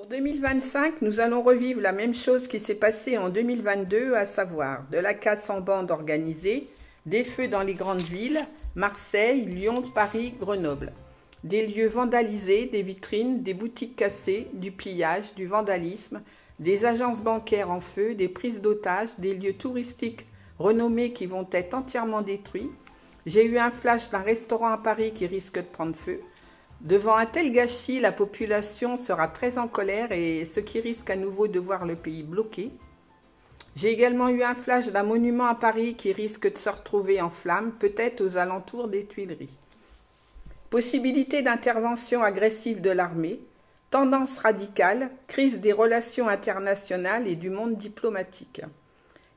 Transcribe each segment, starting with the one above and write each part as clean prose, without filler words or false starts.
Pour 2025, nous allons revivre la même chose qui s'est passée en 2022, à savoir de la casse en bande organisée, des feux dans les grandes villes, Marseille, Lyon, Paris, Grenoble. Des lieux vandalisés, des vitrines, des boutiques cassées, du pillage, du vandalisme, des agences bancaires en feu, des prises d'otages, des lieux touristiques renommés qui vont être entièrement détruits. J'ai eu un flash d'un restaurant à Paris qui risque de prendre feu. Devant un tel gâchis, la population sera très en colère et ce qui risque à nouveau de voir le pays bloqué. J'ai également eu un flash d'un monument à Paris qui risque de se retrouver en flammes, peut-être aux alentours des Tuileries. Possibilité d'intervention agressive de l'armée, tendance radicale, crise des relations internationales et du monde diplomatique.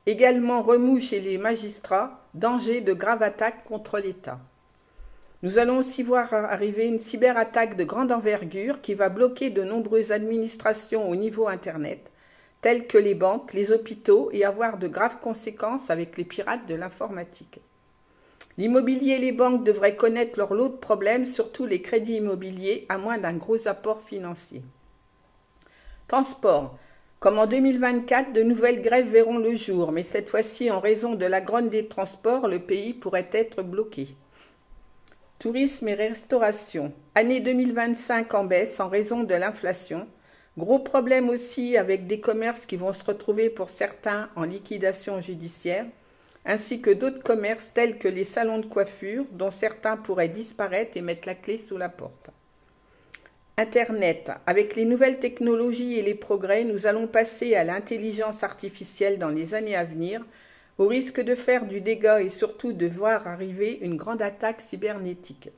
Également remous chez les magistrats, danger de graves attaques contre l'État. Nous allons aussi voir arriver une cyberattaque de grande envergure qui va bloquer de nombreuses administrations au niveau Internet, telles que les banques, les hôpitaux, et avoir de graves conséquences avec les pirates de l'informatique. L'immobilier et les banques devraient connaître leur lot de problèmes, surtout les crédits immobiliers, à moins d'un gros apport financier. Transport. Comme en 2024, de nouvelles grèves verront le jour, mais cette fois-ci, en raison de la grogne des transports, le pays pourrait être bloqué. Tourisme et restauration. Année 2025 en baisse en raison de l'inflation. Gros problème aussi avec des commerces qui vont se retrouver pour certains en liquidation judiciaire, ainsi que d'autres commerces tels que les salons de coiffure, dont certains pourraient disparaître et mettre la clé sous la porte. Internet. Avec les nouvelles technologies et les progrès, nous allons passer à l'intelligence artificielle dans les années à venir, au risque de faire du dégât et surtout de voir arriver une grande attaque cybernétique.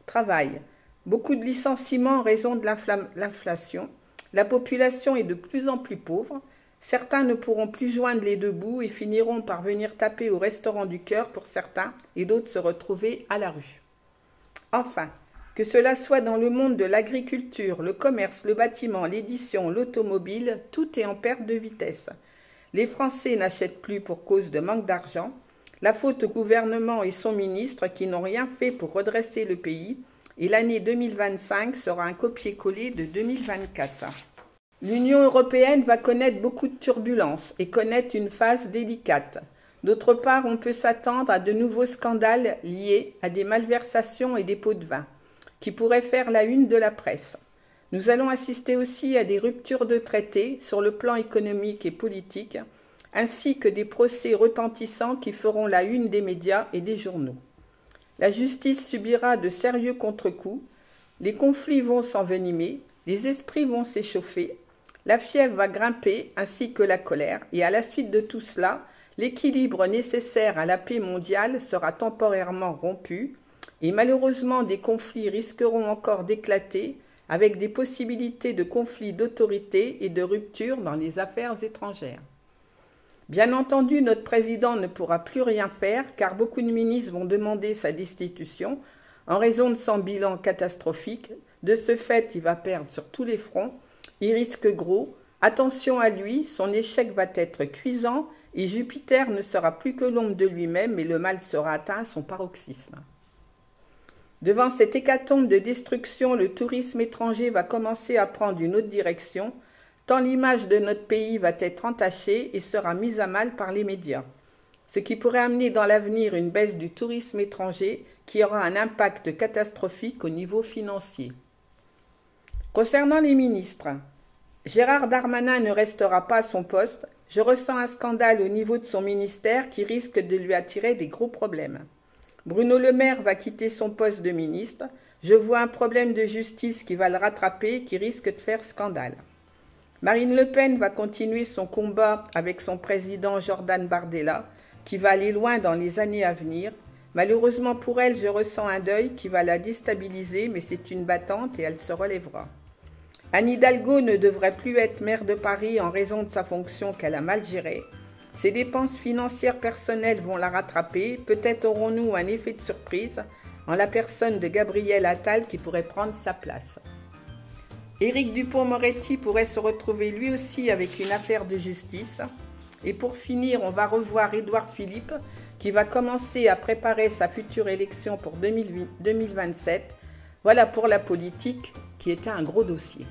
Travail. Beaucoup de licenciements en raison de l'inflation. La population est de plus en plus pauvre. Certains ne pourront plus joindre les deux bouts et finiront par venir taper au restaurant du cœur pour certains et d'autres se retrouver à la rue. Enfin, que cela soit dans le monde de l'agriculture, le commerce, le bâtiment, l'édition, l'automobile, tout est en perte de vitesse. Les Français n'achètent plus pour cause de manque d'argent. La faute au gouvernement et son ministre qui n'ont rien fait pour redresser le pays. Et l'année 2025 sera un copier-coller de 2024. L'Union européenne va connaître beaucoup de turbulences et connaître une phase délicate. D'autre part, on peut s'attendre à de nouveaux scandales liés à des malversations et des pots de vin, qui pourraient faire la une de la presse. Nous allons assister aussi à des ruptures de traités sur le plan économique et politique, ainsi que des procès retentissants qui feront la une des médias et des journaux. La justice subira de sérieux contre-coups, les conflits vont s'envenimer, les esprits vont s'échauffer, la fièvre va grimper ainsi que la colère, et à la suite de tout cela, l'équilibre nécessaire à la paix mondiale sera temporairement rompu, et malheureusement des conflits risqueront encore d'éclater, avec des possibilités de conflits d'autorité et de rupture dans les affaires étrangères. Bien entendu, notre président ne pourra plus rien faire car beaucoup de ministres vont demander sa destitution en raison de son bilan catastrophique. De ce fait, il va perdre sur tous les fronts, il risque gros. Attention à lui, son échec va être cuisant et Jupiter ne sera plus que l'ombre de lui-même et le mal sera atteint à son paroxysme. Devant cette hécatombe de destruction, le tourisme étranger va commencer à prendre une autre direction, tant l'image de notre pays va être entachée et sera mise à mal par les médias, ce qui pourrait amener dans l'avenir une baisse du tourisme étranger qui aura un impact catastrophique au niveau financier. Concernant les ministres, Gérald Darmanin ne restera pas à son poste. Je ressens un scandale au niveau de son ministère qui risque de lui attirer des gros problèmes. Bruno Le Maire va quitter son poste de ministre. Je vois un problème de justice qui va le rattraper et qui risque de faire scandale. Marine Le Pen va continuer son combat avec son président Jordan Bardella, qui va aller loin dans les années à venir. Malheureusement pour elle, je ressens un deuil qui va la déstabiliser, mais c'est une battante et elle se relèvera. Anne Hidalgo ne devrait plus être maire de Paris en raison de sa fonction qu'elle a mal gérée. Ses dépenses financières personnelles vont la rattraper. Peut-être aurons-nous un effet de surprise en la personne de Gabriel Attal qui pourrait prendre sa place. Éric Dupond-Moretti pourrait se retrouver lui aussi avec une affaire de justice. Et pour finir, on va revoir Édouard Philippe qui va commencer à préparer sa future élection pour 2027. Voilà pour la politique qui était un gros dossier.